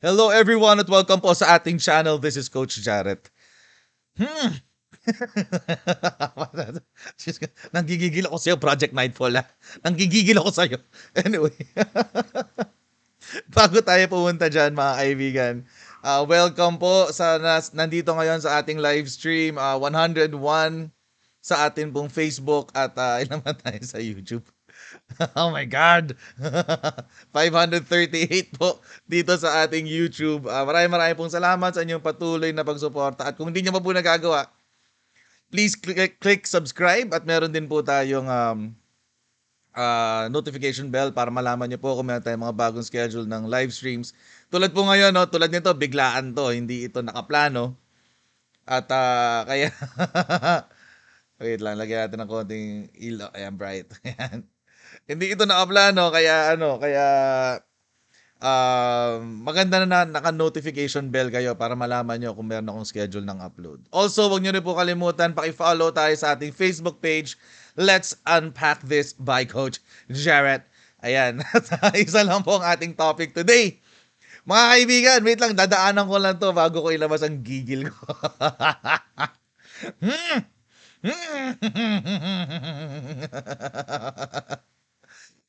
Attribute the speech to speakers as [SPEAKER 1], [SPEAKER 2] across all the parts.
[SPEAKER 1] Hello everyone at welcome po sa ating channel. This is Coach Jarrett. Hmm. Nanggigigil ako sa'yo, Project Nightfall. Nanggigigil ako sa'yo. Anyway, bago tayo pumunta dyan mga kaibigan, welcome po sa nandito ngayon sa ating live stream. 101 sa atin pong Facebook at ilan naman tayo sa YouTube. Oh my God! 538 po dito sa ating YouTube. Maraming pong salamat sa inyong patuloy na pagsuporta. At kung hindi nyo pa po nagagawa, please click subscribe at meron din po tayong notification bell para malaman nyo po kung meron tayong mga bagong schedule ng live streams. Tulad po ngayon, no, tulad nito, biglaan to. Hindi ito nakaplano. At kaya, wait lang, lagyan natin ng konting ilaw. Ayan, bright. Ayan. Hindi ito nakaplano, kaya maganda na naka-notification bell kayo para malaman nyo kung meron akong schedule ng upload. Also, huwag nyo rin po kalimutan, paki-follow tayo sa ating Facebook page. Let's Unpack This by Coach Jarrett. Ayan, isa lang po ang ating topic today. Mga kaibigan, wait lang, dadaanan ko lang to bago ko ilabas ang gigil ko.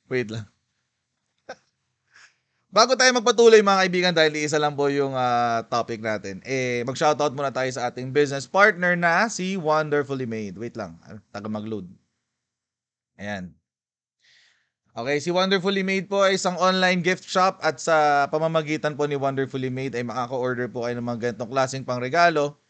[SPEAKER 1] Wait lang. Bago tayo magpatuloy mga kaibigan, dahil isa lang po yung topic natin, mag-shoutout muna tayo sa ating business partner na si Wonderfully Made. Wait lang, taga mag-load. Ayan. Okay, si Wonderfully Made po ay isang online gift shop at sa pamamagitan po ni Wonderfully Made ay makaka-order po kayo ng mga ganitong klaseng pangregalo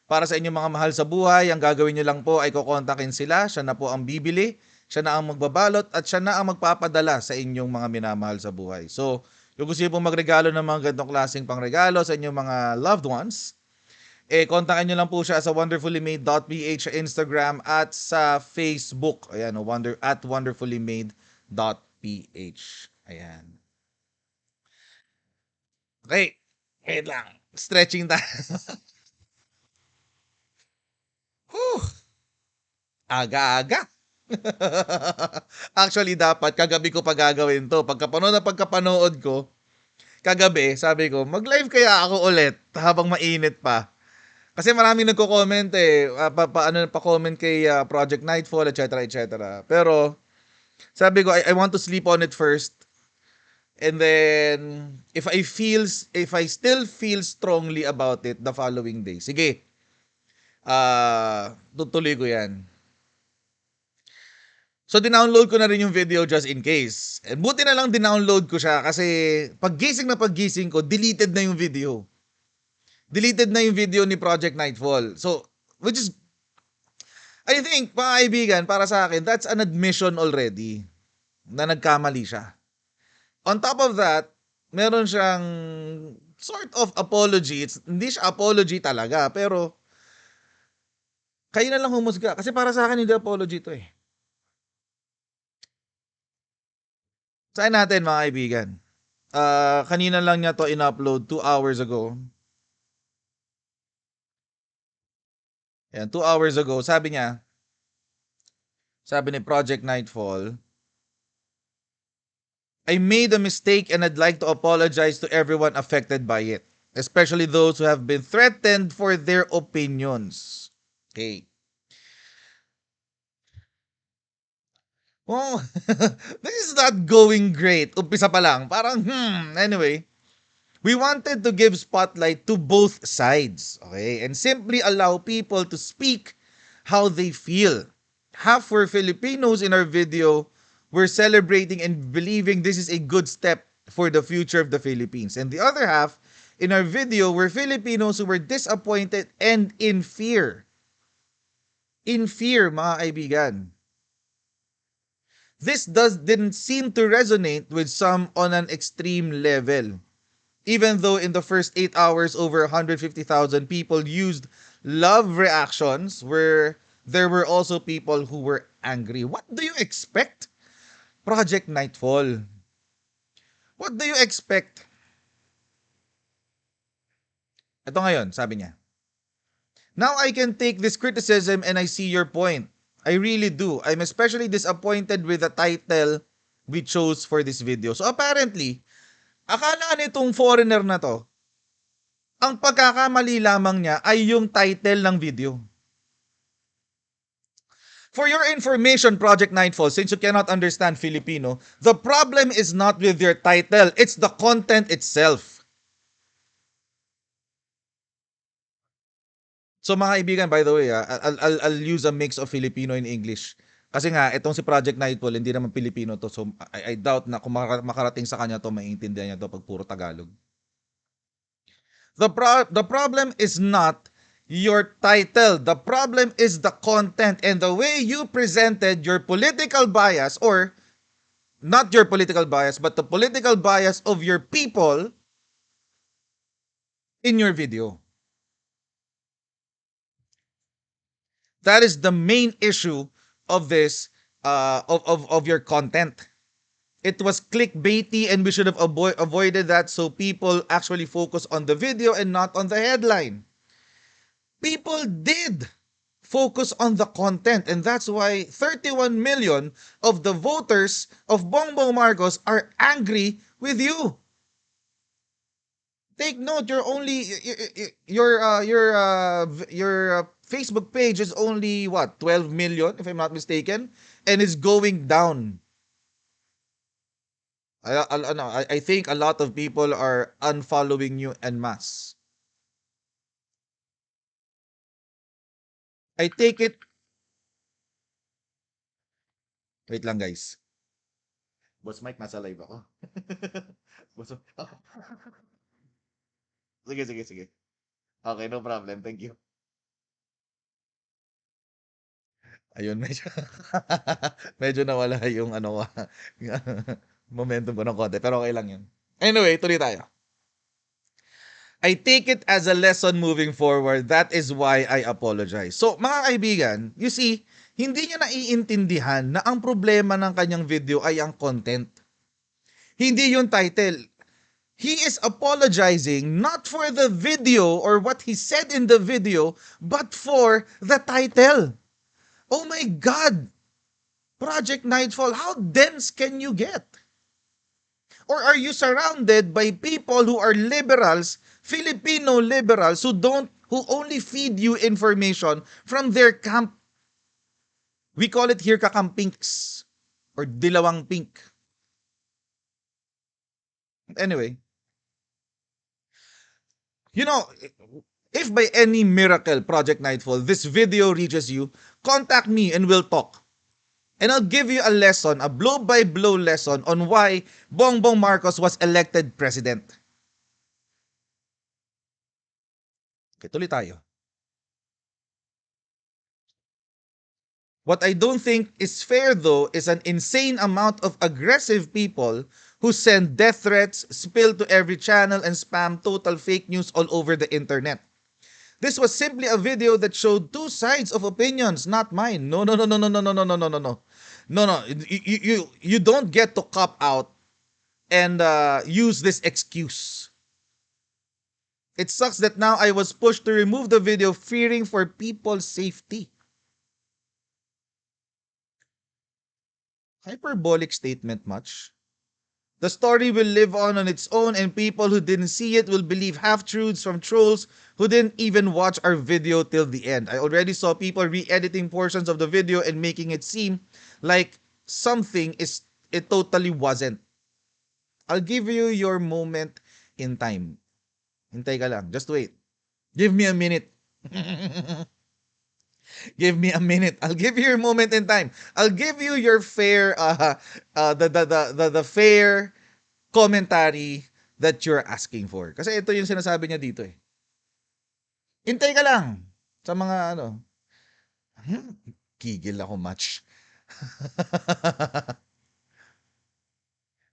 [SPEAKER 1] para sa inyong mga mahal sa buhay. Ang gagawin nyo lang po ay kukontakin sila, siya na po ang bibili, siya na ang magbabalot at siya na ang magpapadala sa inyong mga minamahal sa buhay. So, kung gusto nyo pong magregalo ng mga ganitong klaseng pangregalo sa inyong mga loved ones, kontakin nyo lang po siya sa wonderfullymade.ph sa Instagram at sa Facebook. Ayan, at wonderfullymade.ph. Ayan. Okay, wait lang. Stretching tayo. Aga-aga. Actually, dapat kagabi ko pa gagawin to. Pagkapanood ko, kagabi, sabi ko, mag-live kaya ako ulit habang mainit pa. Kasi maraming nagko-comment pa-comment kay Project Nightfall, etc., etc. Pero, sabi ko, I want to sleep on it first. And then, if I still feel strongly about it the following day, sige, tutuloy ko yan. So, dinownload ko na rin yung video just in case. And buti na lang dinownload ko siya kasi paggising ko, deleted na yung video. Deleted na yung video ni Project Nightfall. So, which is, I think, mga kaibigan, para sa akin, that's an admission already na nagkamali siya. On top of that, meron siyang sort of apology. Hindi siya apology talaga, pero kayo na lang humusga. Kasi para sa akin, hindi apology to eh. Saan natin mga kaibigan? Kanina lang niya to in-upload 2 hours ago. Ayan, 2 hours ago, sabi ni Project Nightfall, I made a mistake and I'd like to apologize to everyone affected by it, especially those who have been threatened for their opinions. Okay. Well, this is not going great. Umpisa pa lang. Parang, anyway. We wanted to give spotlight to both sides, okay? And simply allow people to speak how they feel. Half were Filipinos in our video. We're celebrating and believing this is a good step for the future of the Philippines. And the other half, in our video, were Filipinos who were disappointed and in fear. In fear, mga kaibigan. This didn't seem to resonate with some on an extreme level. Even though in the first 8 hours, over 150,000 people used love reactions, where there were also people who were angry. What do you expect, Project Nightfall? What do you expect? Ito ngayon, sabi niya. Now I can take this criticism and I see your point. I really do. I'm especially disappointed with the title we chose for this video. So apparently, Akala nitong foreigner na 'to, ang pagkakamali lamang niya ay yung title ng video. For your information, Project Nightfall, since you cannot understand Filipino, the problem is not with your title, it's the content itself. So mga kaibigan, by the way, I'll use a mix of Filipino and English. Kasi nga, itong si Project Nightfall, hindi naman Filipino to. So I doubt na kung makarating sa kanya to, maiintindihan niya to pag puro Tagalog. The problem is not your title. The problem is the content and the way you presented your political bias, or not your political bias, but the political bias of your people in your video. That is the main issue of this of your content. It was clickbaity and we should have avoided that, so people actually focus on the video and not on the headline. People did focus on the content, and that's why 31 million of the voters of Bongbong Marcos are angry with you. Take note, you're only your Facebook page is only what, 12 million if I'm not mistaken, and is going down. I think a lot of people are unfollowing you en masse. I take it. Wait lang, guys. Boss Mike, nasa live ako. Boss, sige, sige, sige. Okay, no problem. Thank you. Ayun, medyo medyo nawala yung ano ko, momentum ko ng konti, pero okay lang yun. Anyway, tuloy tayo. I take it as a lesson moving forward. That is why I apologize. So, mga kaibigan, you see, hindi niya naiintindihan na ang problema ng kanyang video ay ang content. Hindi yung title. He is apologizing not for the video or what he said in the video, but for the title. Oh my God! Project Nightfall, how dense can you get? Or are you surrounded by people who are liberals, Filipino liberals, who only feed you information from their camp? We call it here kakampinks or dilawang pink. Anyway, you know, if by any miracle, Project Nightfall, this video reaches you, contact me and we'll talk. And I'll give you a lesson, a blow-by-blow lesson on why Bongbong Marcos was elected president. Okay, tuloy tayo. What I don't think is fair though is an insane amount of aggressive people who send death threats, spill to every channel, and spam total fake news all over the internet. This was simply a video that showed two sides of opinions, not mine. No, no, no, no, no, no, no, no, no, no, no, no. No, no, you don't get to cop out and use this excuse. It sucks that now I was pushed to remove the video fearing for people's safety. Hyperbolic statement much? The story will live on its own, and people who didn't see it will believe half-truths from trolls who didn't even watch our video till the end. I already saw people re-editing portions of the video and making it seem like something it totally wasn't. I'll give you your moment in time. Hintay ka lang. Just wait. Give me a minute. Give me a minute. I'll give you your moment in time. I'll give you your fair the fair commentary that you're asking for. Kasi ito yung sinasabi niya dito eh. Hintay ka lang sa mga ano. Gigil ako much.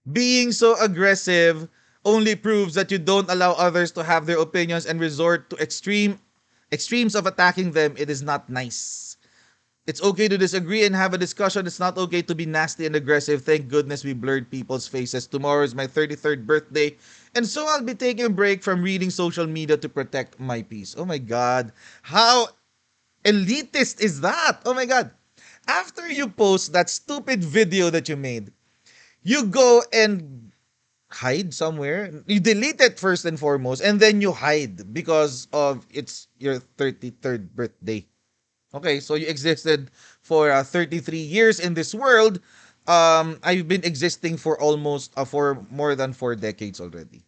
[SPEAKER 1] Being so aggressive only proves that you don't allow others to have their opinions and resort to extremes of attacking them. It is not nice. It's okay to disagree and have a discussion. It's not okay to be nasty and aggressive. Thank goodness we blurred people's faces. Tomorrow is my 33rd birthday, and so I'll be taking a break from reading social media to protect my peace. Oh my God. How elitist is that? Oh my God. After you post that stupid video that you made, you go and hide somewhere. You delete it first and foremost, and then you hide because of it's your 33rd birthday. Okay, so you existed for 33 years in this world. I've been existing for almost for more than 4 decades already.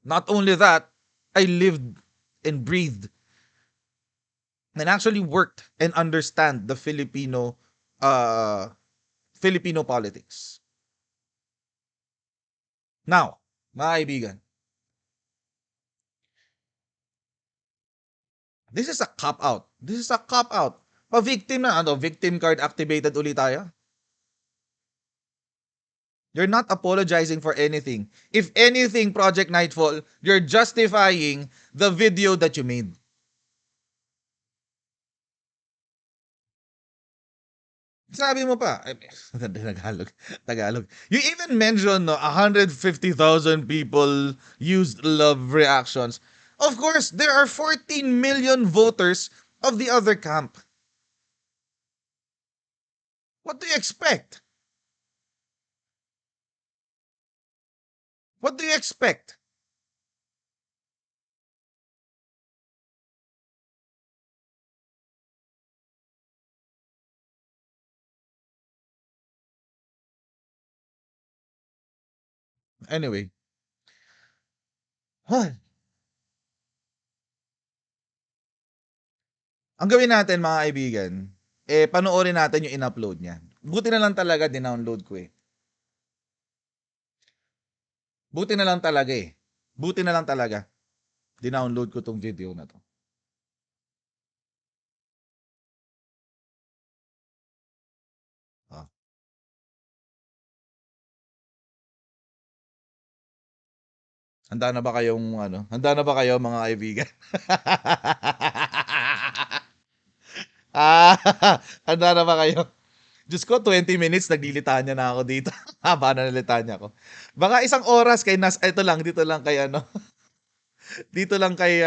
[SPEAKER 1] Not only that, I lived and breathed and actually worked and understand the uh Filipino politics. Now, mga kaibigan, this is a cop out. This is a cop out. Pa-victim na, ano, victim card activated ulit tayo. You're not apologizing for anything. If anything, Project Nightfall, you're justifying the video that you made. Sabi mo pa, Tagalog, Tagalog. You even mentioned no, 150,000 people used love reactions. Of course, there are 14 million voters of the other camp. What do you expect? What do you expect? Anyway, ang gawin natin mga kaibigan, panoorin natin yung in-upload niya. Buti na lang talaga dinownload ko eh. Buti na lang talaga eh. Buti na lang talaga. Dinownload ko tong video na to. Ah. Handa na ba kayong ano? Handa na ba kayo mga kaibigan? ah, handa na ba kayo? Diyos ko, 20 minutes, naglilitanya na ako dito. Haba na nalitanya ako. Baka isang oras kay ito lang, dito lang kay ano, dito lang kay,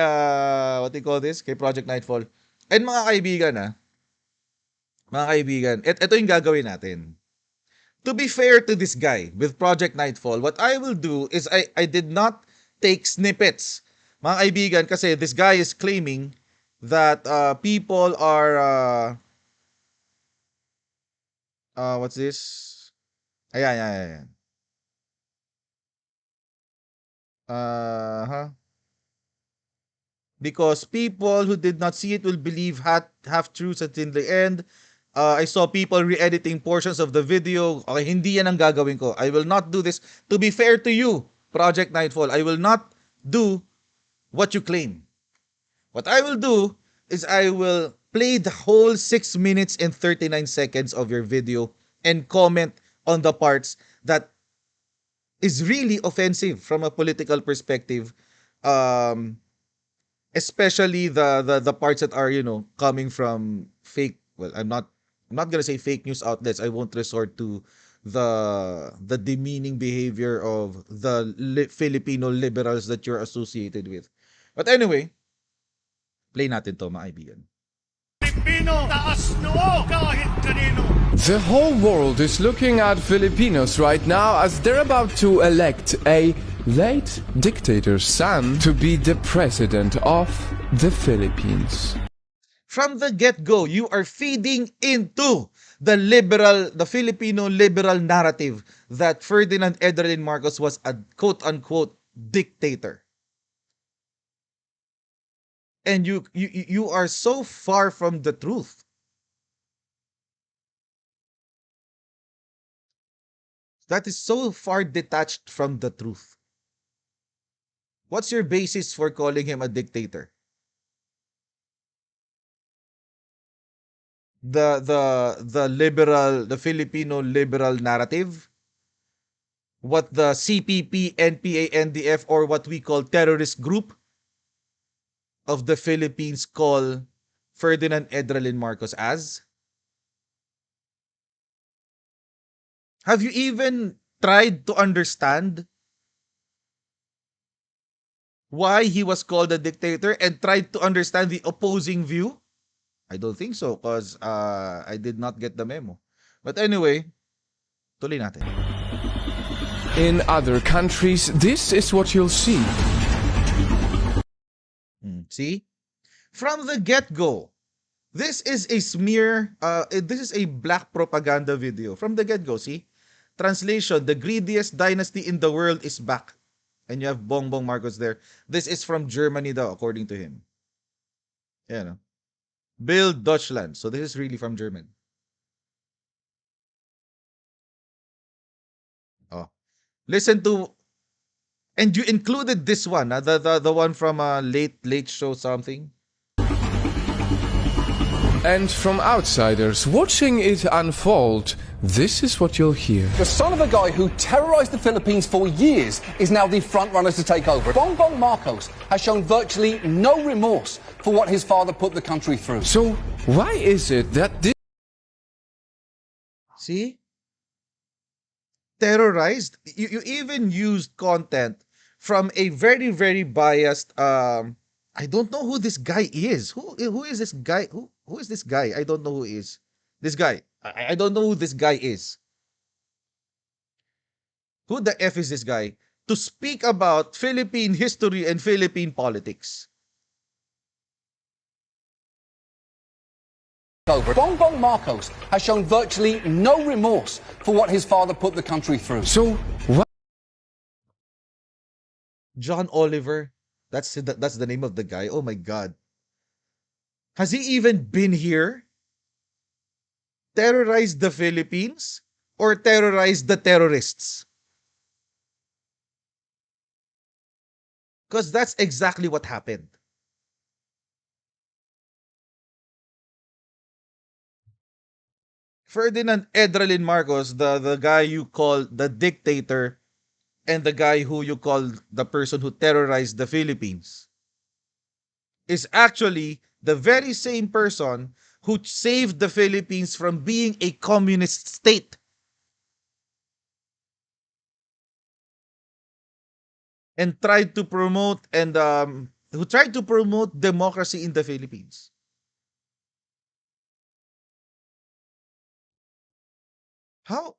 [SPEAKER 1] what do you call this? Kay Project Nightfall. And mga kaibigan, mga kaibigan, ito yung gagawin natin. To be fair to this guy with Project Nightfall, what I will do is I did not take snippets. Mga kaibigan, kasi this guy is claiming that people are, what's this? Ayan, ayan, ayan. Huh? Because people who did not see it will believe half truths until the end. I saw people re-editing portions of the video. Okay, hindi yan ang gagawin ko. I will not do this. To be fair to you, Project Nightfall, I will not do what you claim. What I will do is I will play the whole 6 minutes and 39 seconds of your video and comment on the parts that is really offensive from a political perspective. Especially the parts that are, coming from fake, well, I'm not gonna say fake news outlets. I won't resort to the demeaning behavior of the Filipino liberals that you're associated with. But anyway, play natin to mga kaibigan.
[SPEAKER 2] The whole world is looking at Filipinos right now as they're about to elect a late dictator's son to be the president of the Philippines.
[SPEAKER 1] From the get-go, you are feeding into the Filipino liberal narrative that Ferdinand Edwin Marcos was a quote-unquote dictator. And you are so far from the truth. That is so far detached from the truth. What's your basis for calling him a dictator? The Filipino liberal narrative, what the CPP, NPA, NDF, or what we call terrorist group of the Philippines call Ferdinand Edwin Marcos as? Have you even tried to understand why he was called a dictator and tried to understand the opposing view? I don't think so because I did not get the memo. But anyway, tuloy natin.
[SPEAKER 2] in other countries, this is what you'll see.
[SPEAKER 1] See? From the get-go, this is a smear, this is a black propaganda video. From the get-go, see? Translation, the greediest dynasty in the world is back. And you have Bongbong Marcos there. This is from Germany though, according to him. Yeah, no? Build Deutschland. So this is really from German. Oh. Listen to, and you included this one, the one from late show something.
[SPEAKER 2] And from outsiders watching it unfold, this is what you'll hear.
[SPEAKER 3] The son of a guy who terrorized the Philippines for years is now the front runner to take over. Bongbong Marcos has shown virtually no remorse for what his father put the country through.
[SPEAKER 2] So why is it that this...
[SPEAKER 1] See? Terrorized. You even used content from a very, very biased, I don't know who this guy is. Who is this guy? Who is this guy? I don't know who is. This guy. I don't know who this guy is. Who the F is this guy? To speak about Philippine history and Philippine politics.
[SPEAKER 3] Bongbong Marcos has shown virtually no remorse for what his father put the country through.
[SPEAKER 2] So why...
[SPEAKER 1] John Oliver. That's the name of the guy. Oh my God. Has he even been here? Terrorized the Philippines? Or terrorized the terrorists? Because that's exactly what happened. Ferdinand Edralin Marcos, the guy you call the dictator, and the guy who you call the person who terrorized the Philippines, is actually the very same person who saved the Philippines from being a communist state. And tried to promote who tried to promote democracy in the Philippines. How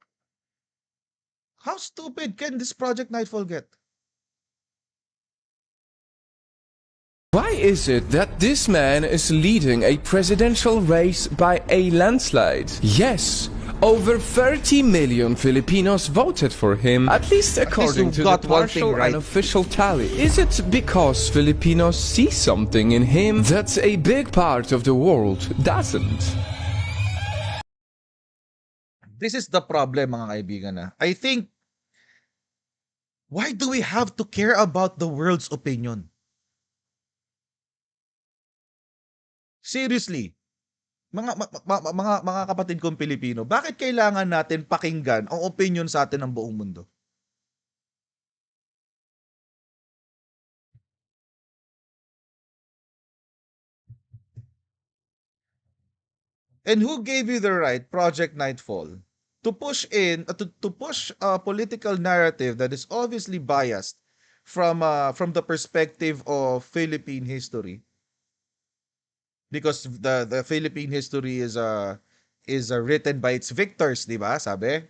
[SPEAKER 1] how stupid can this Project Nightfall get?
[SPEAKER 2] Why is it that this man is leading a presidential race by a landslide? Yes, over 30 million Filipinos voted for him, at least according to the partial and official tally. Is it because Filipinos see something in him that a big part of the world doesn't?
[SPEAKER 1] This is the problem, mga kaibigan. I think, why do we have to care about the world's opinion? Seriously, mga kapatid kong Pilipino, bakit kailangan natin pakinggan ang opinion sa atin ng buong mundo? And who gave you the right, Project Nightfall, to push a political narrative that is obviously biased from the perspective of Philippine history? Because the Philippine history is written by its victors, di ba? Sabi.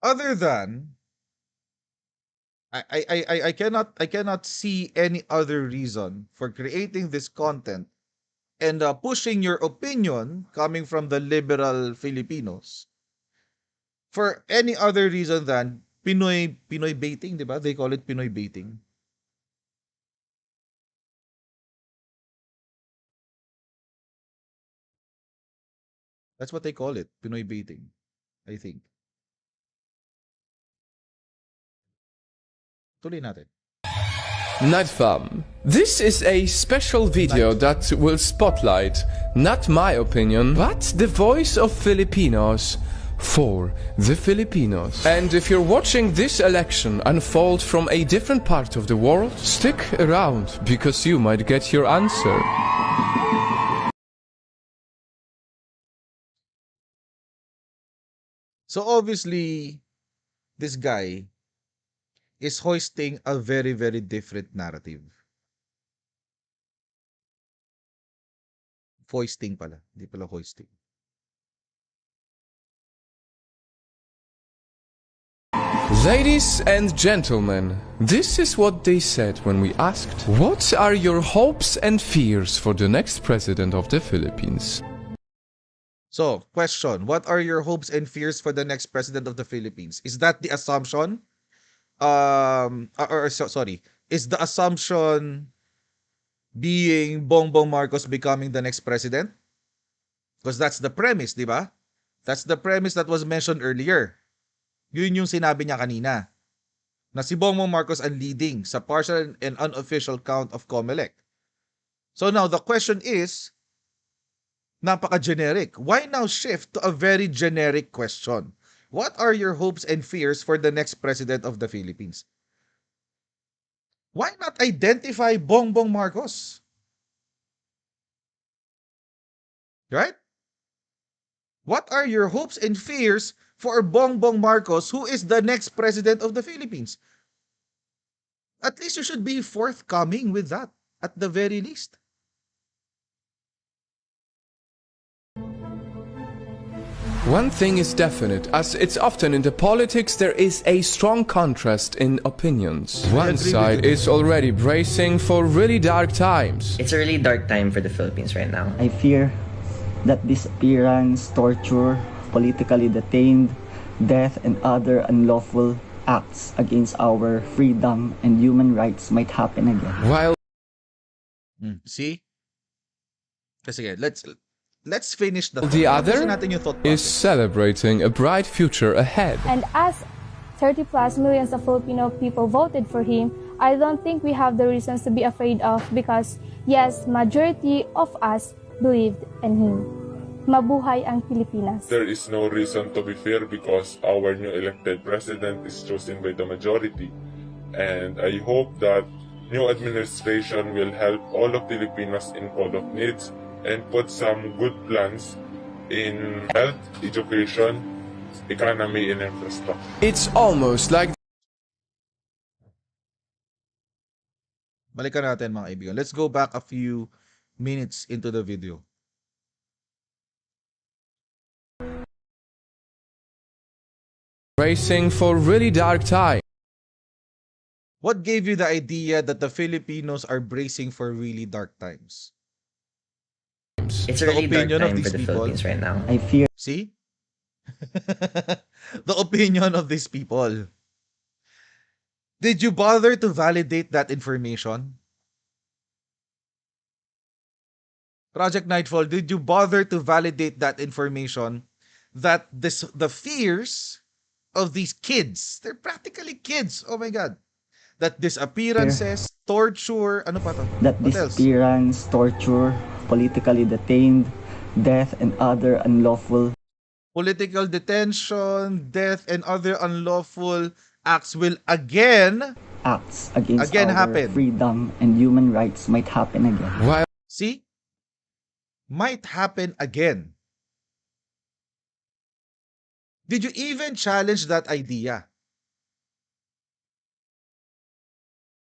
[SPEAKER 1] Other than I cannot see any other reason for creating this content and pushing your opinion coming from the liberal Filipinos for any other reason than Pinoy baiting, di ba? They call it Pinoy baiting. That's what they call it, Pinoy baiting, I think. Tuloy natin.
[SPEAKER 2] Nightfall. This is a special video that will spotlight, not my opinion, but the voice of Filipinos for the Filipinos. And if you're watching this election unfold from a different part of the world, stick around because you might get your answer.
[SPEAKER 1] So obviously, this guy is hoisting a very, very different narrative. Foisting pala, hindi pala hoisting.
[SPEAKER 2] Ladies and gentlemen, this is what they said when we asked, what are your hopes and fears for the next president of the Philippines?
[SPEAKER 1] So, question, what are your hopes and fears for the next president of the Philippines? Is that the assumption? Sorry, is the assumption being Bongbong Marcos becoming the next president? Because that's the premise, di ba? That's the premise that was mentioned earlier. Yun yung sinabi niya kanina. Na si Bongbong Marcos ang leading sa partial and unofficial count of COMELEC. So now the question is, napaka-generic. Why now shift to a very generic question? What are your hopes and fears for the next president of the Philippines? Why not identify Bongbong Marcos? Right? What are your hopes and fears for Bongbong Marcos, who is the next president of the Philippines? At least you should be forthcoming with that, at the very least.
[SPEAKER 2] One thing is definite, as it's often in the politics, there is a strong contrast in opinions. One side is already bracing for really dark times.
[SPEAKER 4] It's a really dark time for the Philippines right now.
[SPEAKER 5] I fear that disappearance, torture, politically detained, death, and other unlawful acts against our freedom and human rights might happen again.
[SPEAKER 2] While
[SPEAKER 1] See? Kasi let's finish the
[SPEAKER 2] other
[SPEAKER 1] natin yung thought
[SPEAKER 2] is
[SPEAKER 1] process.
[SPEAKER 2] celebrating a bright future ahead.
[SPEAKER 6] And as 30 plus millions of Filipino people voted for him, I don't think we have the reasons to be afraid of, because yes, majority of us believed in him. Mabuhay ang Pilipinas.
[SPEAKER 7] There is no reason to be fear because our new elected president is chosen by the majority. And I hope that new administration will help all of Filipinos in call of needs and put some good plans in health, education, economy, and infrastructure.
[SPEAKER 2] It's almost like
[SPEAKER 1] Balikan natin mga kaibigan. Let's go back a few minutes into the video.
[SPEAKER 2] bracing for really dark times.
[SPEAKER 1] What gave you the idea that the Filipinos are bracing for really dark times?
[SPEAKER 4] It's a
[SPEAKER 1] The
[SPEAKER 4] really dark
[SPEAKER 1] opinion of
[SPEAKER 4] time
[SPEAKER 1] these
[SPEAKER 4] for the
[SPEAKER 1] people.
[SPEAKER 4] Philippines right now.
[SPEAKER 5] I fear
[SPEAKER 1] See? The opinion of these people. Did you bother to validate that information? Project Nightfall, did you bother to validate that information that the fears of these kids, they're practically kids, oh my God, that disappearances, torture, ano pa to?
[SPEAKER 5] that
[SPEAKER 1] What else?
[SPEAKER 5] disappearance, torture, politically detained, death, and other unlawful
[SPEAKER 1] Political detention, death, and other unlawful acts will again
[SPEAKER 5] acts against our
[SPEAKER 1] happen.
[SPEAKER 5] freedom and human rights might happen again.
[SPEAKER 2] While
[SPEAKER 1] See? Might happen again. Did you even challenge that idea?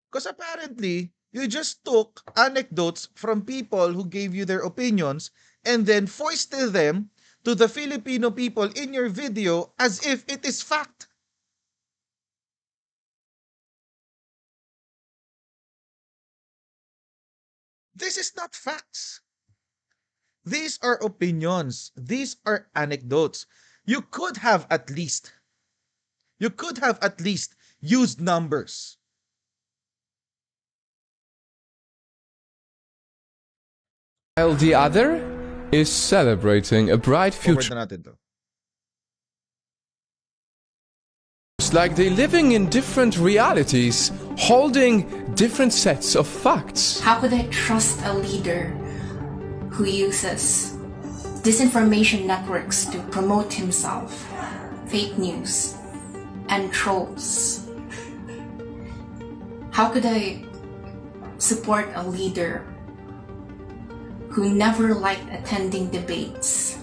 [SPEAKER 1] Because apparently, you just took anecdotes from people who gave you their opinions and then foisted them to the Filipino people in your video as if it is fact. This is not facts. These are opinions. These are anecdotes. You could have at least used numbers.
[SPEAKER 2] the other is celebrating a bright
[SPEAKER 1] Forward
[SPEAKER 2] future.
[SPEAKER 1] na natin to.
[SPEAKER 2] It's like they're living in different realities, holding different sets of facts.
[SPEAKER 8] How could I trust a leader who uses disinformation networks to promote himself, fake news, and trolls? How could I support a leader who never liked attending debates,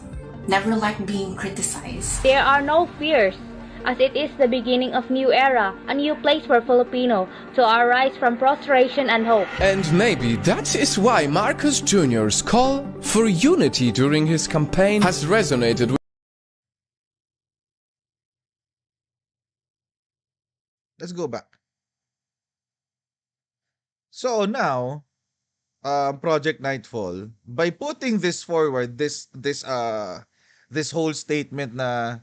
[SPEAKER 8] never liked being criticized?
[SPEAKER 9] There are no fears, as it is the beginning of new era, a new place for Filipino to arise from prostration and hope.
[SPEAKER 2] And maybe that is why Marcos Jr.'s call for unity during his campaign has resonated with
[SPEAKER 1] let's go back. So now, Project Nightfall, by putting this forward, this whole statement na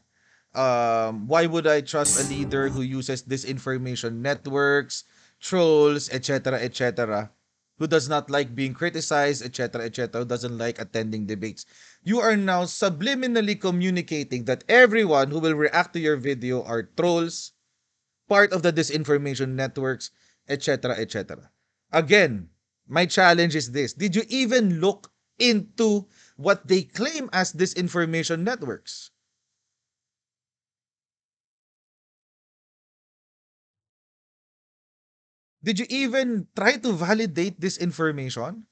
[SPEAKER 1] why would I trust a leader who uses disinformation networks, trolls, etc., etc., who does not like being criticized, etc., etc., who doesn't like attending debates? You are now subliminally communicating that everyone who will react to your video are trolls, part of the disinformation networks, etc., etc. Again, my challenge is this: did you even look into what they claim as disinformation networks? Did you even try to validate this information?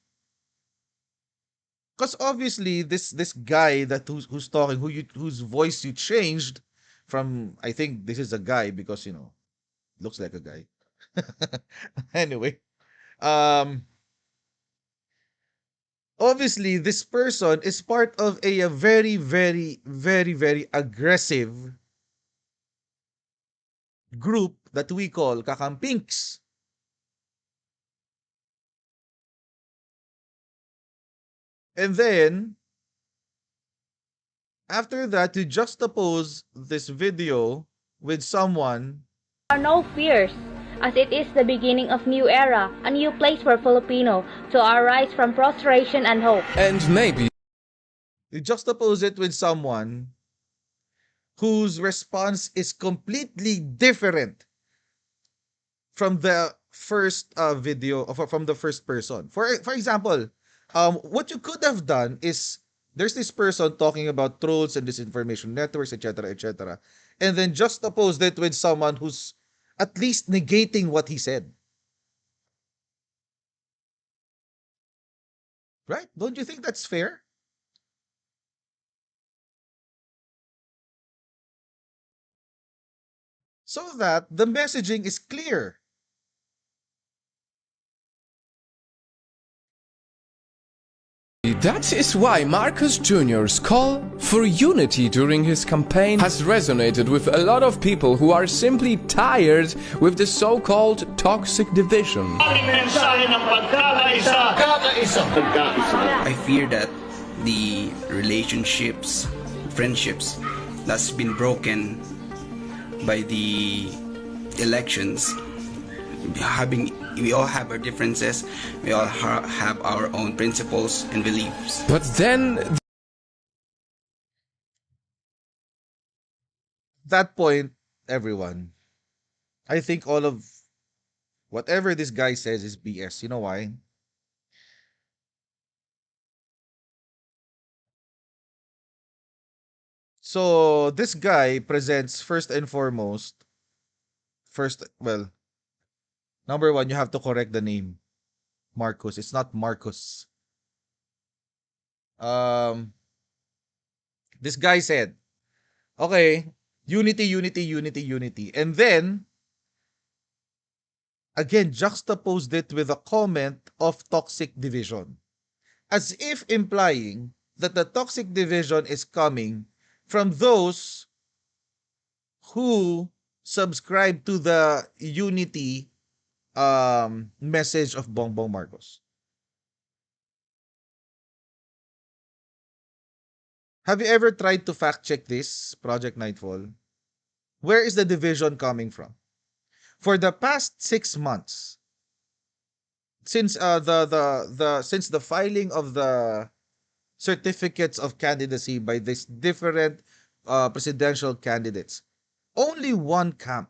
[SPEAKER 1] Because obviously, this guy who's talking, whose voice you changed from, I think this is a guy because looks like a guy. Anyway, um, obviously this person is part of a very, very, very, very aggressive group that we call kakampinks. And then after that, you juxtapose this video with someone.
[SPEAKER 9] There are no fears, as it is the beginning of new era, a new place for Filipino to arise from prostration and hope.
[SPEAKER 2] And maybe
[SPEAKER 1] You juxtapose it with someone whose response is completely different from the first video, or from the first person. For example, what you could have done is, there's this person talking about trolls and disinformation networks, etc., etc., and then juxtapose it with someone who's at least negating what he said. Right? Don't you think that's fair? So that the messaging is clear.
[SPEAKER 2] that is why Marcos Jr.'s call for unity during his campaign has resonated with a lot of people who are simply tired with the so-called toxic division.
[SPEAKER 10] I fear that the relationships, friendships that's been broken by the elections, we all have our differences, we all have our own principles and beliefs.
[SPEAKER 2] But then
[SPEAKER 1] That point, everyone, I think all of whatever this guy says is BS. You know why? So this guy presents first and foremost, well, number one, you have to correct the name. Marcos. It's not Marcos. Um, this guy said, okay, unity, unity, unity, unity. And then, again, juxtaposed it with a comment of toxic division, as if implying that the toxic division is coming from those who subscribe to the unity message of Bongbong Marcos. Have you ever tried to fact check this, Project Nightfall? Where is the division coming from? For the past 6 months, since since the filing of the certificates of candidacy by these different presidential candidates, only one camp,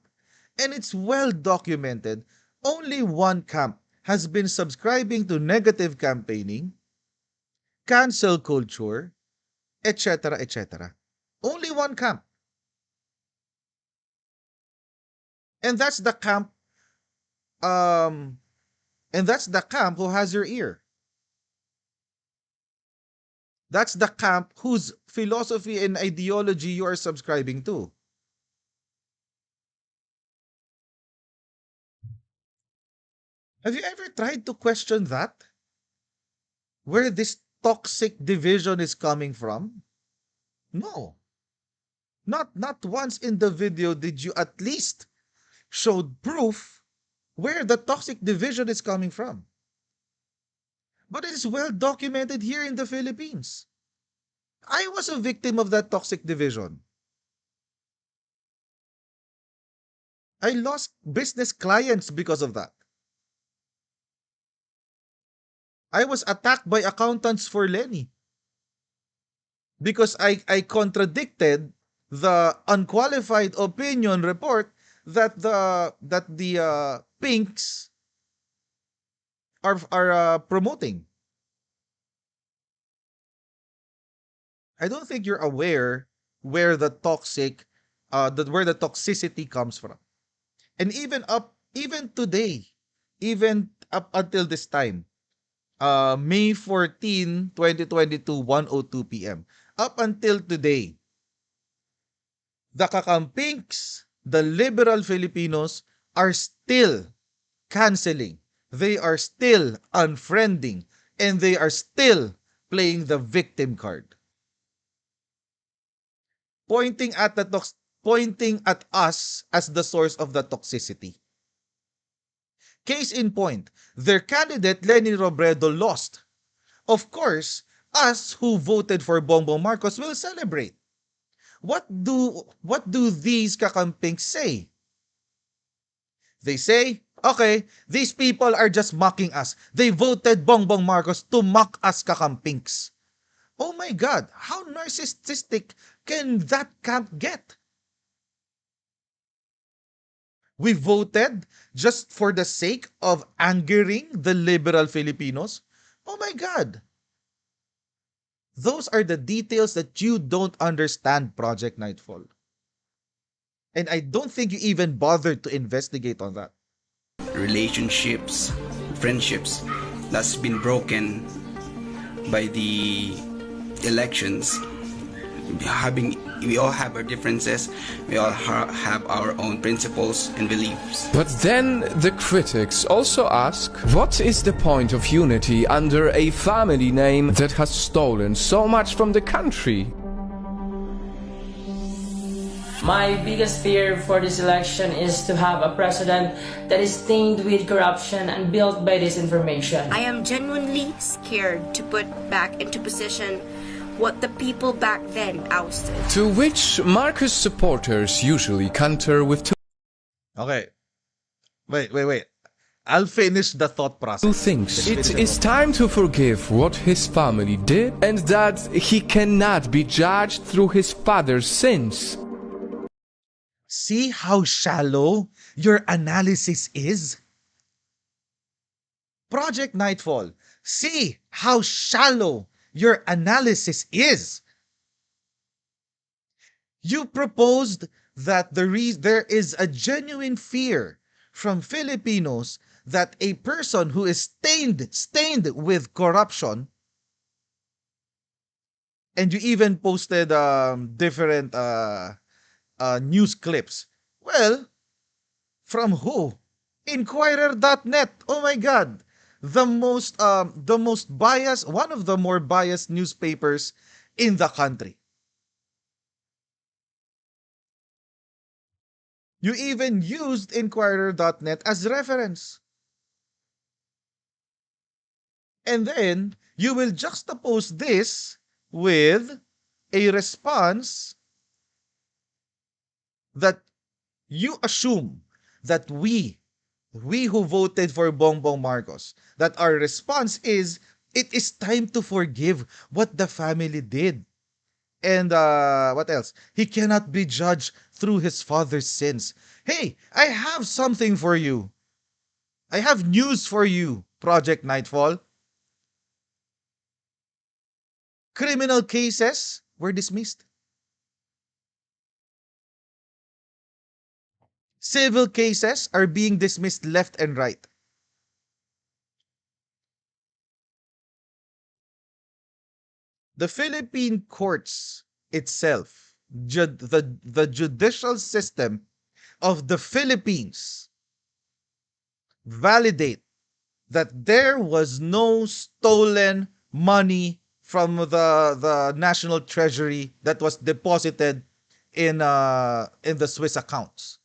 [SPEAKER 1] and it's well documented, only one camp has been subscribing to negative campaigning, cancel culture, etc., etc. Only one camp. And that's the camp um and that's the camp who has your ear. That's the camp whose philosophy and ideology you are subscribing to. Have you ever tried to question that? Where this toxic division is coming from? No. Not once in the video did you at least showed proof where the toxic division is coming from. But it is well documented here in the Philippines. I was a victim of that toxic division. I lost business clients because of that. I was attacked by accountants for Lenny because I contradicted the unqualified opinion report that the pinks are promoting. I don't think you're aware where the where the toxicity comes from. And even today, even up until this time, May 14, 2022, 1:02 p.m. Up until today, the kakampinks, the liberal Filipinos are still canceling. They are still unfriending and they are still playing the victim card. Pointing at pointing at us as the source of the toxicity. Case in point, their candidate Lenny Robredo lost. Of course, us who voted for Bongbong Marcos will celebrate. What do these kakampings say? They say, okay, these people are just mocking us. They voted Bongbong Marcos to mock us kakampings. Oh my God, how narcissistic can that camp get? We voted just for the sake of angering the liberal Filipinos? Oh my God. Those are the details that you don't understand, Project Nightfall. And I don't think you even bothered to investigate on that.
[SPEAKER 10] Relationships, friendships that's been broken by the elections. We all have our differences, we all have our own principles and beliefs.
[SPEAKER 2] But then the critics also ask, what is the point of unity under a family name that has stolen so much from the country?
[SPEAKER 11] My biggest fear for this election is to have a president that is stained with corruption and built by disinformation.
[SPEAKER 12] I am genuinely scared to put back into position what the people back then ousted.
[SPEAKER 2] To which Marcos supporters usually counter with
[SPEAKER 1] Okay. Wait. I'll finish the thought process.
[SPEAKER 2] Who thinks it is time to forgive what his family did and that he cannot be judged through his father's sins.
[SPEAKER 1] See how shallow your analysis is? Project Nightfall, see how shallow your analysis is. You proposed that there is a genuine fear from Filipinos that a person who is stained with corruption, and you even posted different news clips. Well, from who? Inquirer.net. Oh my God. The most biased, one of the more biased newspapers in the country. You even used Inquirer.net as reference. And then you will juxtapose this with a response that you assume that we who voted for Bongbong Marcos, that our response is, it is time to forgive what the family did. And what else? He cannot be judged through his father's sins. Hey, I have something for you. I have news for you, Project Nightfall. Criminal cases were dismissed. Civil cases are being dismissed left and right. The Philippine courts itself, the judicial system of the Philippines, validate that there was no stolen money from the national treasury that was deposited in the Swiss accounts.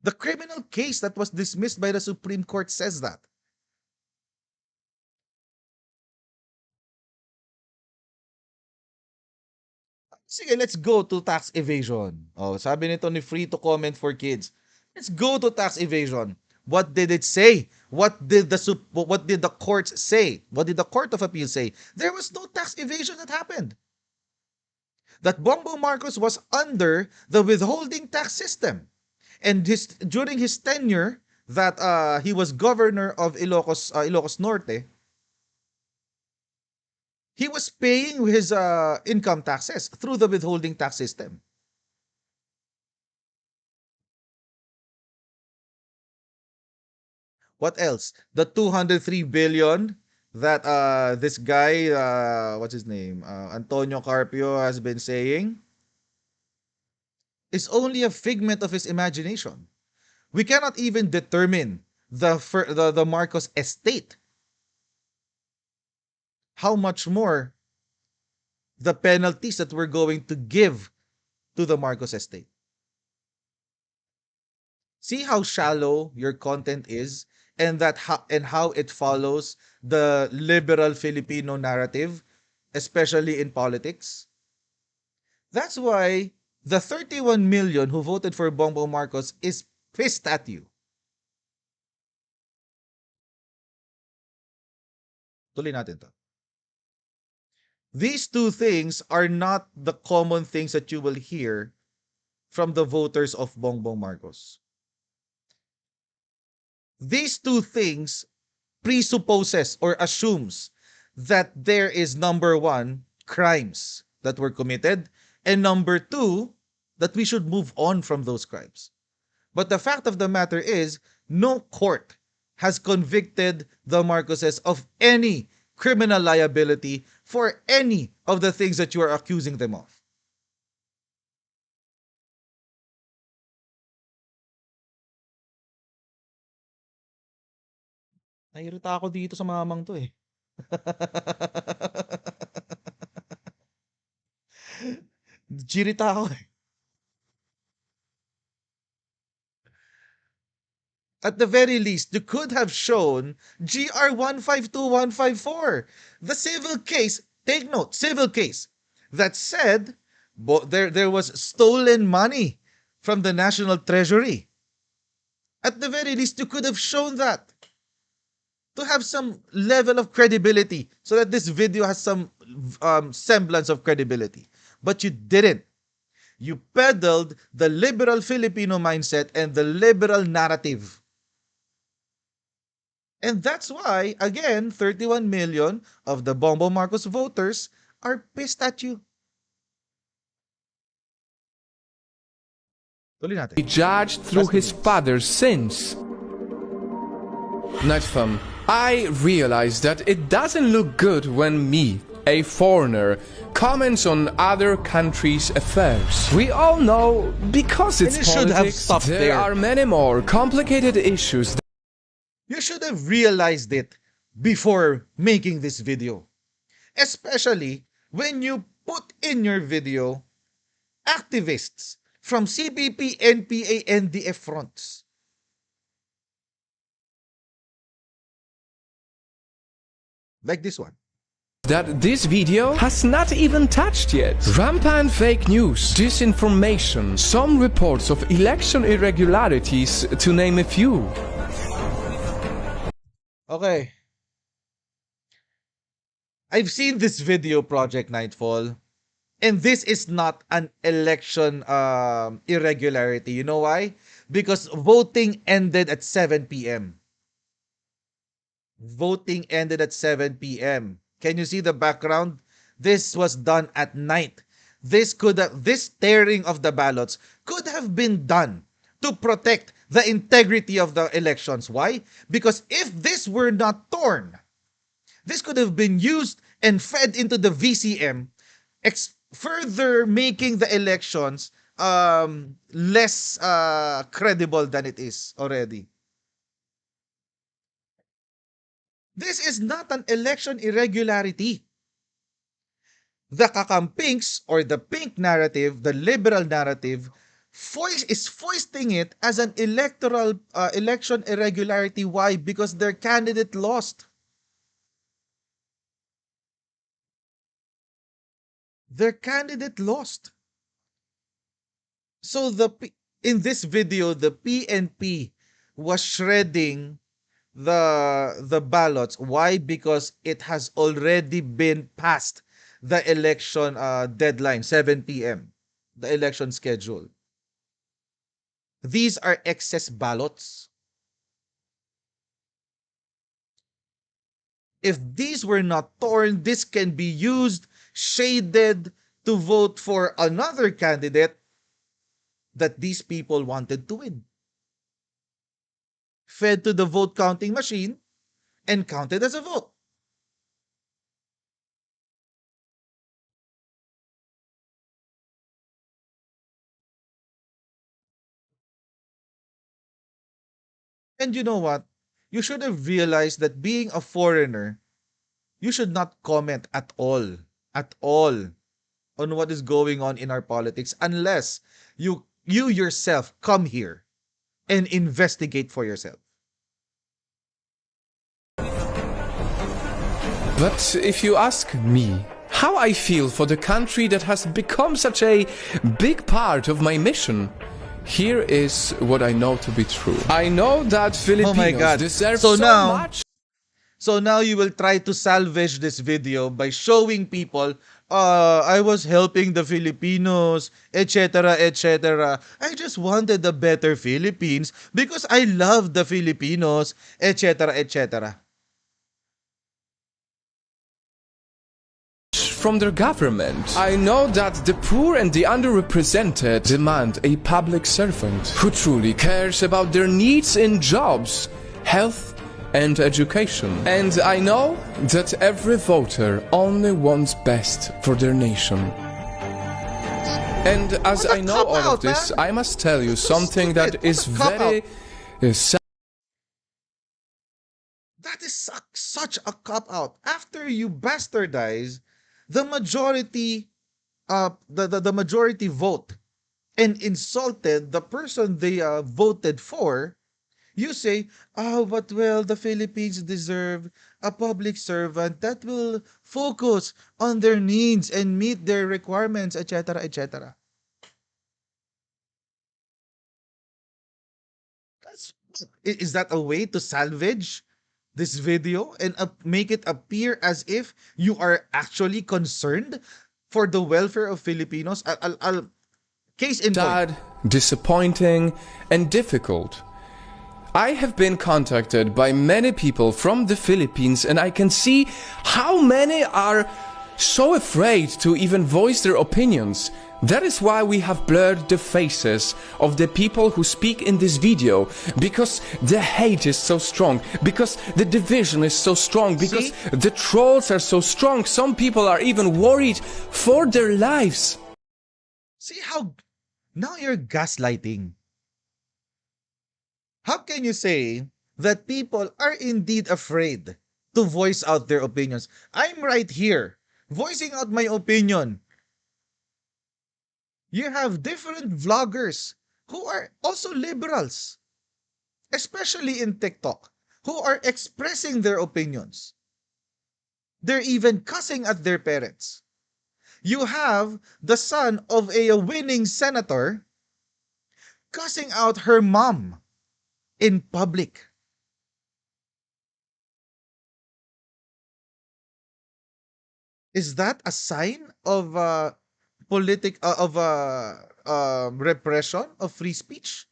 [SPEAKER 1] The criminal case that was dismissed by the Supreme Court says that. Sige, let's go to tax evasion. Oh, sabi nito ni Free to Comment for Kids. Let's go to tax evasion. What did it say? What did the courts say? What did the Court of Appeal say? There was no tax evasion that happened. That Bongbong Marcos was under the withholding tax system. And during his tenure that he was governor of Ilocos Norte, he was paying his income taxes through the withholding tax system. What else? The 203 billion that this guy, what's his name? Antonio Carpio has been saying is only a figment of his imagination. We cannot even determine the Marcos estate. How much more the penalties that we're going to give to the Marcos estate. See how shallow your content is, and how it follows the liberal Filipino narrative, especially in politics. That's why the 31 million who voted for Bongbong Marcos is pissed at you. Tuloy natin to. These two things are not the common things that you will hear from the voters of Bongbong Marcos. These two things presupposes or assumes that there is, number one, crimes that were committed, and number two, that we should move on from those crimes. But the fact of the matter is, no court has convicted the Marcoses of any criminal liability for any of the things that you are accusing them of. Nairita ako dito sa mamang to eh. Jirita ako eh. At the very least, you could have shown GR 152154, the civil case, take note, civil case, that said there was stolen money from the National Treasury. At the very least, you could have shown that to have some level of credibility so that this video has some semblance of credibility. But you didn't. You peddled the liberal Filipino mindset and the liberal narrative. And that's why, again, 31 million of the Bongbong Marcos voters are pissed at you. Tuloy natin.
[SPEAKER 2] He judged through his father's sins. Nightfall, I realize that it doesn't look good when me, a foreigner, comments on other countries' affairs. We all know, because it's politics, there are many more complicated issues.
[SPEAKER 1] You should have realized it before making this video. Especially when you put in your video activists from CPP, NPA, NDF fronts. Like this one.
[SPEAKER 2] That this video has not even touched yet. Rampant fake news, disinformation, some reports of election irregularities, to name a few.
[SPEAKER 1] Okay. I've seen this video, Project Nightfall, and this is not an election irregularity. You know why? Because voting ended at 7 p.m. Voting ended at 7 p.m. Can you see the background? This was done at night. This tearing of the ballots could have been done to protect the integrity of the elections. Why? Because if this were not torn, this could have been used and fed into the VCM, further making the elections less credible than it is already. This is not an election irregularity. The kakampinks or the pink narrative, the liberal narrative, foisting it as an electoral election irregularity. Why? Because their candidate lost. Their candidate lost. So in this video, the PNP was shredding the ballots. Why? Because it has already been passed the election deadline, 7 p.m. The election schedule. These are excess ballots. If these were not torn, this can be used, shaded to vote for another candidate that these people wanted to win. Fed to the vote counting machine and counted as a vote. And you know what? You should have realized that being a foreigner, you should not comment at all, on what is going on in our politics unless you yourself come here and investigate for yourself.
[SPEAKER 2] But if you ask me how I feel for the country that has become such a big part of my mission, here is what I know to be true. I know that Filipinos deserve so much.
[SPEAKER 1] So now you will try to salvage this video by showing people, I was helping the Filipinos, etc., etc. I just wanted a better Philippines because I love the Filipinos, etc., etc.
[SPEAKER 2] From their government. I know that the poor and the underrepresented demand a public servant who truly cares about their needs in jobs, health, and education. And I know that every voter only wants best for their nation. And as I know all of this, I must tell you something that is very sad.
[SPEAKER 1] That is such a cop-out. After you bastardize the majority the majority vote and insulted the person they voted for, you say, oh, but well, the Philippines deserve a public servant that will focus on their needs and meet their requirements, etc., etc. Is that a way to salvage this video and make it appear as if you are actually concerned for the welfare of Filipinos? Case in point.
[SPEAKER 2] Sad, disappointing, and difficult. I have been contacted by many people from the Philippines, and I can see how many are so afraid to even voice their opinions. That is why we have blurred the faces of the people who speak in this video, because the hate is so strong, because the division is so strong, because the trolls are so strong. Some people are even worried for their lives.
[SPEAKER 1] See how now you're gaslighting. How can you say that people are indeed afraid to voice out their opinions? I'm right here, voicing out my opinion. You have different vloggers who are also liberals, especially in TikTok, who are expressing their opinions. They're even cussing at their parents. You have the son of a winning senator cussing out her mom in public. Is that a sign of repression of free speech?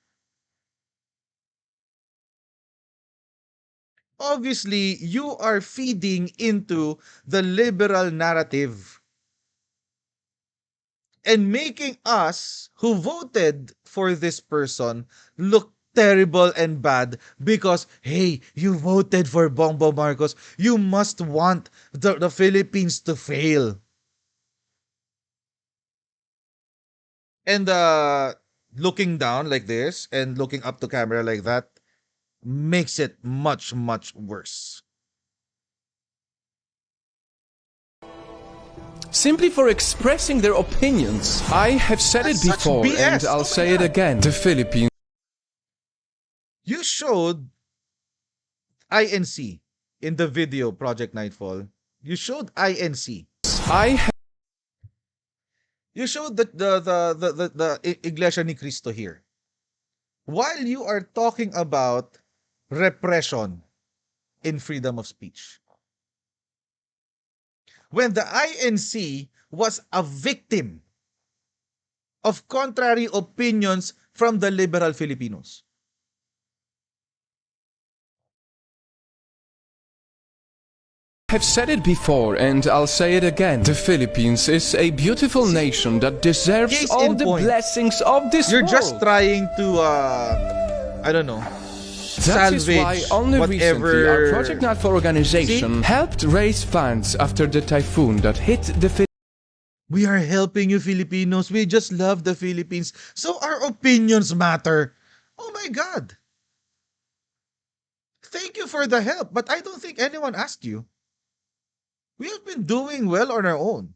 [SPEAKER 1] Obviously, you are feeding into the liberal narrative and making us who voted for this person look terrible and bad because, hey, you voted for Bongbong Marcos. You must want the Philippines to fail. And looking down like this and looking up to camera like that makes it much, much worse.
[SPEAKER 2] simply for expressing their opinions. I have said
[SPEAKER 1] That's
[SPEAKER 2] it
[SPEAKER 1] such
[SPEAKER 2] before
[SPEAKER 1] BS.
[SPEAKER 2] and I'll
[SPEAKER 1] Oh my
[SPEAKER 2] say it
[SPEAKER 1] God.
[SPEAKER 2] again. The Philippines
[SPEAKER 1] You showed INC in the video, Project Nightfall. You showed INC. You showed the Iglesia ni Cristo here. While you are talking about repression in freedom of speech. When the INC was a victim of contrary opinions from the liberal Filipinos.
[SPEAKER 2] have said it before and I'll say it again. The Philippines is a beautiful nation that deserves
[SPEAKER 1] Case
[SPEAKER 2] all
[SPEAKER 1] in
[SPEAKER 2] the
[SPEAKER 1] point.
[SPEAKER 2] blessings of this
[SPEAKER 1] You're
[SPEAKER 2] world.
[SPEAKER 1] just trying to, I don't know,
[SPEAKER 2] That is
[SPEAKER 1] salvage
[SPEAKER 2] why only
[SPEAKER 1] whatever.
[SPEAKER 2] recently our Project Nightfall organization helped raise funds after the typhoon that hit the Philippines.
[SPEAKER 1] We are helping you Filipinos. We just love the Philippines. So our opinions matter. Oh my God. Thank you for the help, but I don't think anyone asked you. We have been doing well on our own.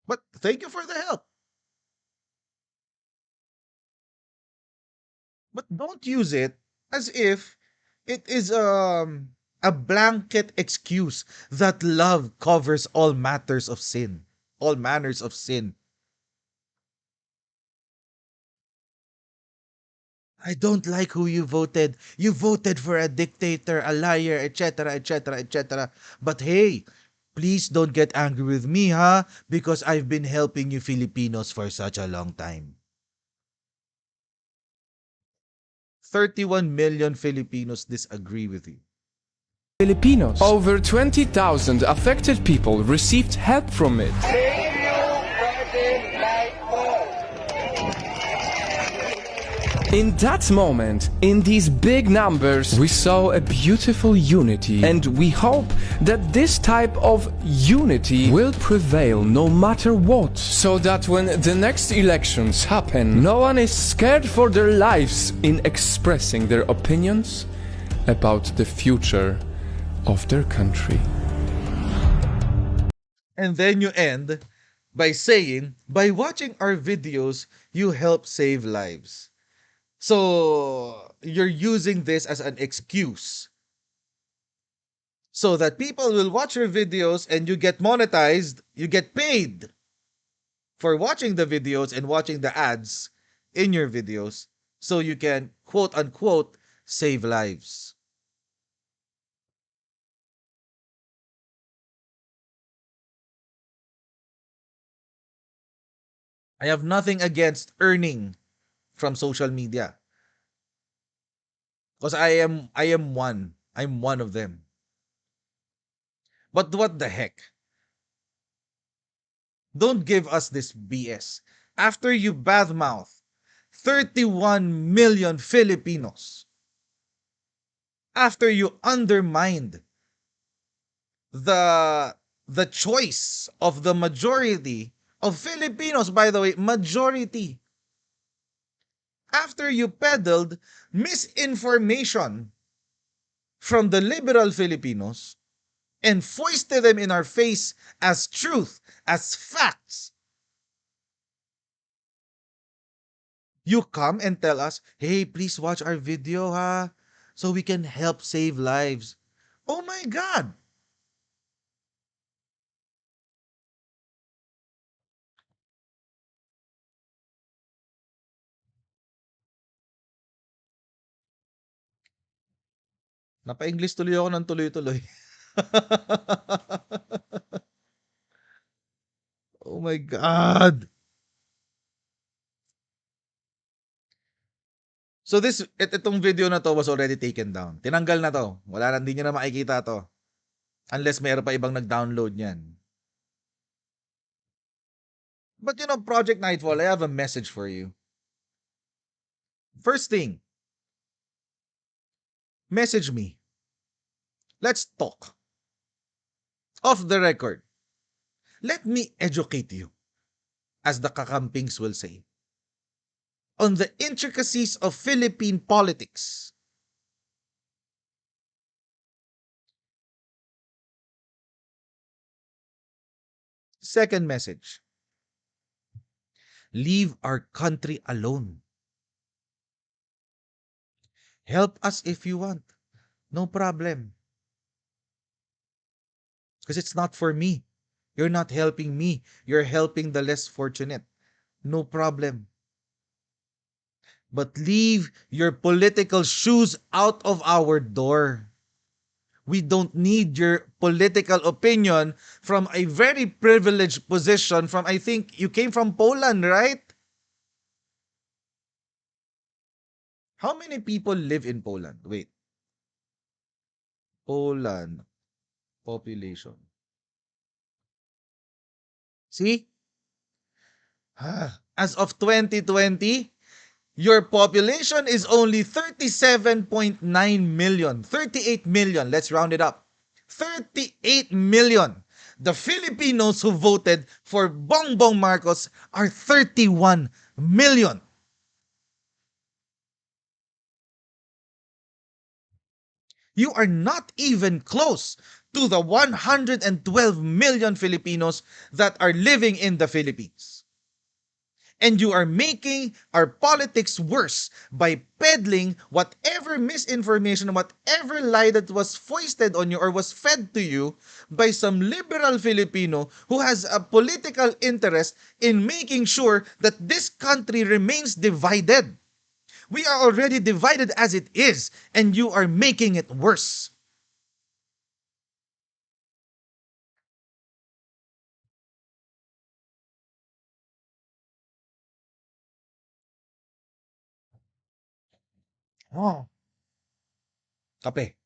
[SPEAKER 1] But thank you for the help. But don't use it as if it is a blanket excuse that love covers all matters of sin, all manners of sin. I don't like who you voted. You voted for a dictator, a liar, etc., etc., etc. But hey, please don't get angry with me, huh? Because I've been helping you Filipinos for such a long time. 31 million Filipinos disagree with you.
[SPEAKER 2] Filipinos. Over 20,000 affected people received help from it. In that moment, in these big numbers, we saw a beautiful unity, and we hope that this type of unity will prevail no matter what, so that when the next elections happen, no one is scared for their lives in expressing their opinions about the future of their country.
[SPEAKER 1] And then you end by saying, by watching our videos, you help save lives. So you're using this as an excuse so that people will watch your videos and you get monetized, you get paid for watching the videos and watching the ads in your videos so you can quote unquote save lives. I have nothing against earning from social media. Because I'm one. I'm one of them. But what the heck? Don't give us this BS. After you badmouth 31 million Filipinos, after you undermined the the choice of the majority of Filipinos, by the way, majority, after you peddled misinformation from the liberal Filipinos and foisted them in our face as truth, as facts, you come and tell us, hey, please watch our video, ha, so we can help save lives. Oh my God! Napa-English tuloy ako ng tuloy-tuloy. Oh my God! So itong video na to was already taken down. Tinanggal na to. Wala na, hindi nyo na makikita to. Unless mayroon pa ibang nag-download niyan. But you know, Project Nightfall, I have a message for you. First thing, message me. Let's talk. Off the record. Let me educate you, as the kakampings will say, on the intricacies of Philippine politics. Second message, leave our country alone. Help us if you want. No problem. Because it's not for me. You're not helping me. You're helping the less fortunate. No problem. But leave your political shoes out of our door. We don't need your political opinion from a very privileged position from, I think you came from Poland, right? How many people live in Poland? Wait. Poland population. See? As of 2020, your population is only 37.9 million. 38 million. Let's round it up. 38 million. The Filipinos who voted for Bongbong Marcos are 31 million. You are not even close to the 112 million Filipinos that are living in the Philippines. And you are making our politics worse by peddling whatever misinformation, whatever lie that was foisted on you or was fed to you by some liberal Filipino who has a political interest in making sure that this country remains divided. We are already divided as it is, and you are making it worse. Oh, kape.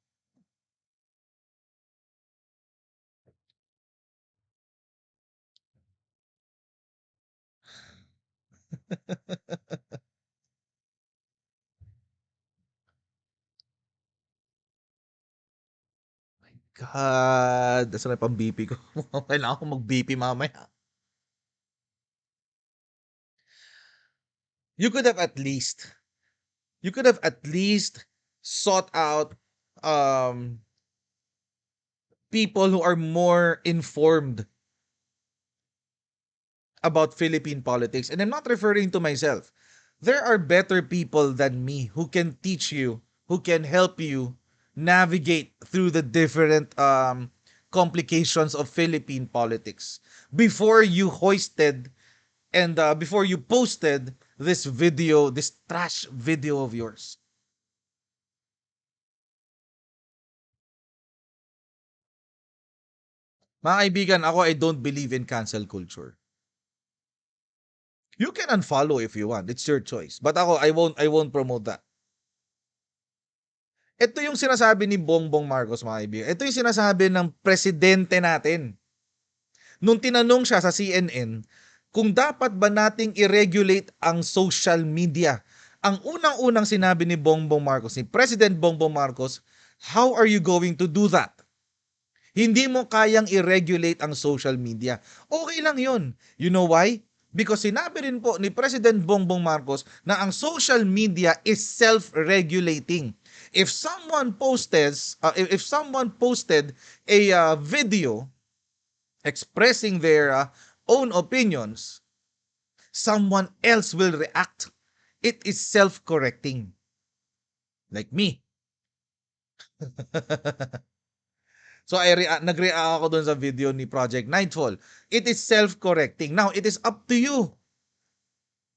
[SPEAKER 1] God, nasa na pang BP ko. Kailangan ko mag-BP mamaya. You could have at least, you could have at least sought out um people who are more informed about Philippine politics. And I'm not referring to myself. There are better people than me who can teach you, who can help you navigate through the different complications of Philippine politics before you hoisted and before you posted this video, this trash video of yours. Mga kaibigan, ako I don't believe in cancel culture. You can unfollow if you want. It's your choice. But ako, I won't promote that. Ito yung sinasabi ni Bongbong Marcos, mga kaibigan. Ito yung sinasabi ng presidente natin. Nung tinanong siya sa CNN, kung dapat ba nating i-regulate ang social media. Ang unang-unang sinabi ni Bongbong Marcos, ni President Bongbong Marcos, how are you going to do that? Hindi mo kayang i-regulate ang social media. Okay lang yun. You know why? Because sinabi rin po ni President Bongbong Marcos na ang social media is self-regulating. If someone posted a video expressing their own opinions, someone else will react. It is self-correcting. Like me. So nag-react ako dun sa video ni Project Nightfall. It is self-correcting. Now, it is up to you.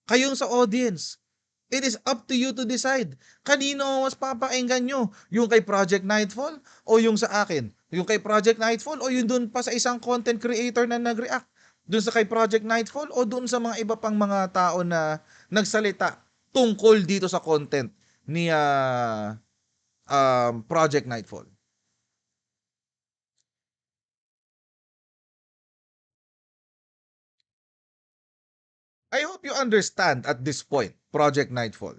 [SPEAKER 1] Kayong sa audience. It is up to you to decide. Kanino mas papakinggan nyo? Yung kay Project Nightfall o yung sa akin? Yung kay Project Nightfall o yung dun pa sa isang content creator na nag-react? Dun sa kay Project Nightfall o dun sa mga iba pang mga tao na nagsalita tungkol dito sa content ni Project Nightfall? I hope you understand at this point, Project Nightfall,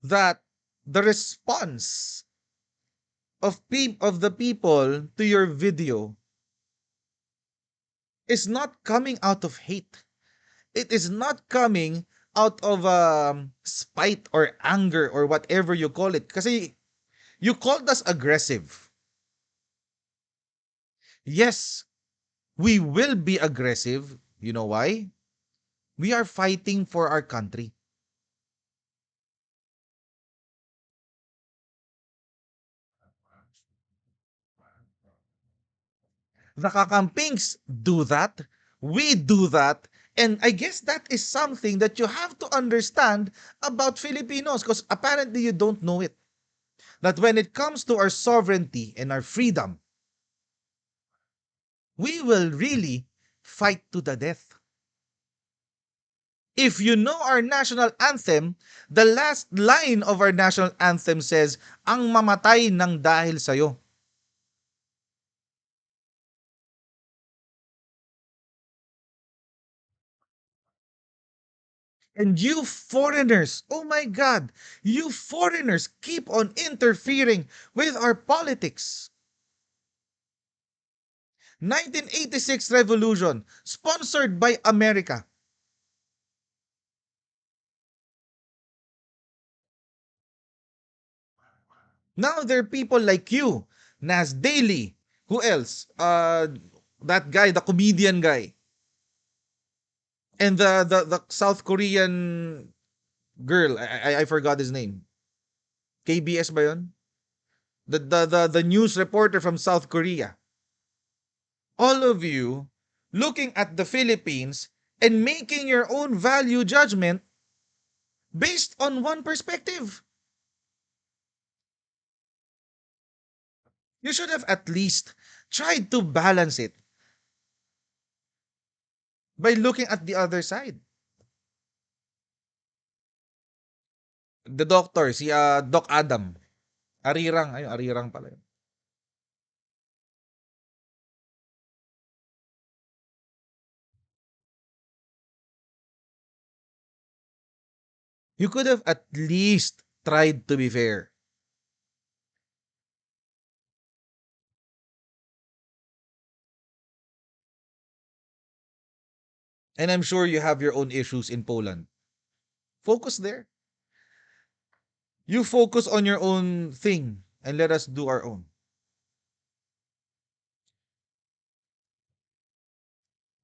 [SPEAKER 1] that the response of the people to your video is not coming out of hate. It is not coming out of spite or anger or whatever you call it. Kasi you called us aggressive. Yes, We will be aggressive. You know why? We are fighting for our country. The kakampings do that. We do that. And I guess that is something that you have to understand about Filipinos because apparently you don't know it. That when it comes to our sovereignty and our freedom, we will really fight to the death. If you know our national anthem, the last line of our national anthem says, ang mamatay ng dahil sa'yo. And you foreigners, oh my God, you foreigners keep on interfering with our politics. 1986 revolution, sponsored by America. Now there are people like you, Nas Daily, who else? That guy, the comedian guy, and the South Korean girl. I forgot his name. KBS ba yun? The news reporter from South Korea. All of you looking at the Philippines and making your own value judgment based on one perspective. You should have at least tried to balance it by looking at the other side. The doctor, si Doc Adam. Arirang, ayun, Arirang pala yun. You could have at least tried to be fair. And I'm sure you have your own issues in Poland. Focus there. You focus on your own thing and let us do our own.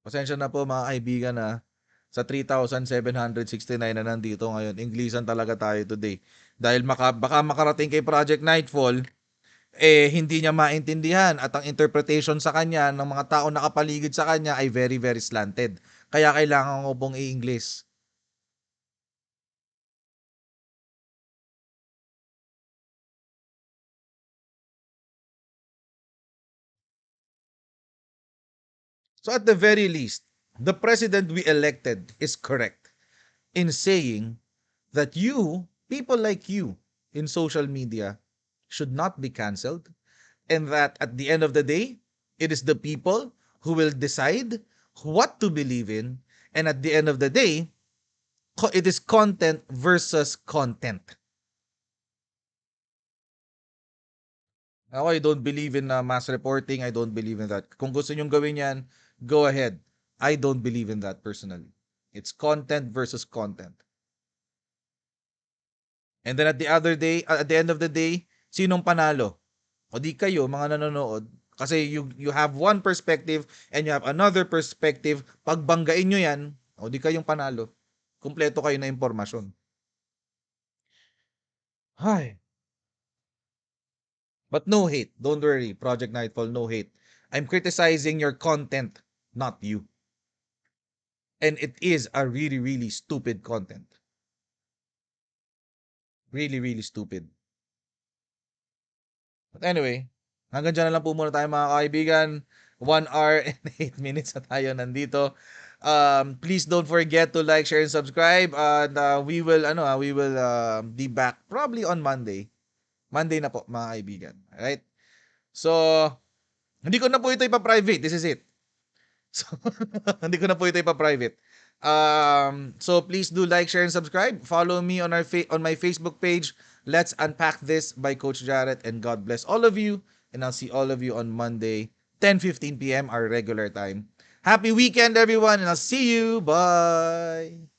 [SPEAKER 1] Pasensya na po mga kaibigan na sa 3,769 na nandito ngayon. Inglisan talaga tayo today. Dahil baka makarating kay Project Nightfall, hindi niya maintindihan at ang interpretation sa kanya ng mga tao nakapaligid sa kanya ay very, very slanted. Kaya kailangan ko pong i-English. So at the very least, the president we elected is correct in saying that you, people like you in social media, should not be canceled, and that at the end of the day, it is the people who will decide what to believe in, and at the end of the day, it is content versus content. Ako, I don't believe in mass reporting. I don't believe in that. Kung gusto nyong gawin yan, go ahead. I don't believe in that personally. It's content versus content. And then at the end of the day, sinong panalo? O di kayo, mga nanonood, kasi you have one perspective and you have another perspective. Pagbanggain nyo yan, o di kayong panalo. Kumpleto kayo na impormasyon. Hi. But no hate. Don't worry, Project Nightfall, no hate. I'm criticizing your content, not you. And it is a really, really stupid content. Really, really stupid. But anyway, hanggang dyan na lang po muna tayo mga kaibigan. 1 hour and 8 minutes na tayo nandito. Please don't forget to like, share, and subscribe. And we will be back probably on Monday. Monday na po mga kaibigan. Alright? So, hindi ko na po ito ipa-private. This is it. So, hindi ko na po ito ipa-private. So please do like, share, and subscribe. Follow me on on my Facebook page. Let's Unpack This by Coach Jarrett, and God bless all of you. And I'll see all of you on Monday, 10:15 p.m. our regular time. Happy weekend, everyone, and I'll see you. Bye.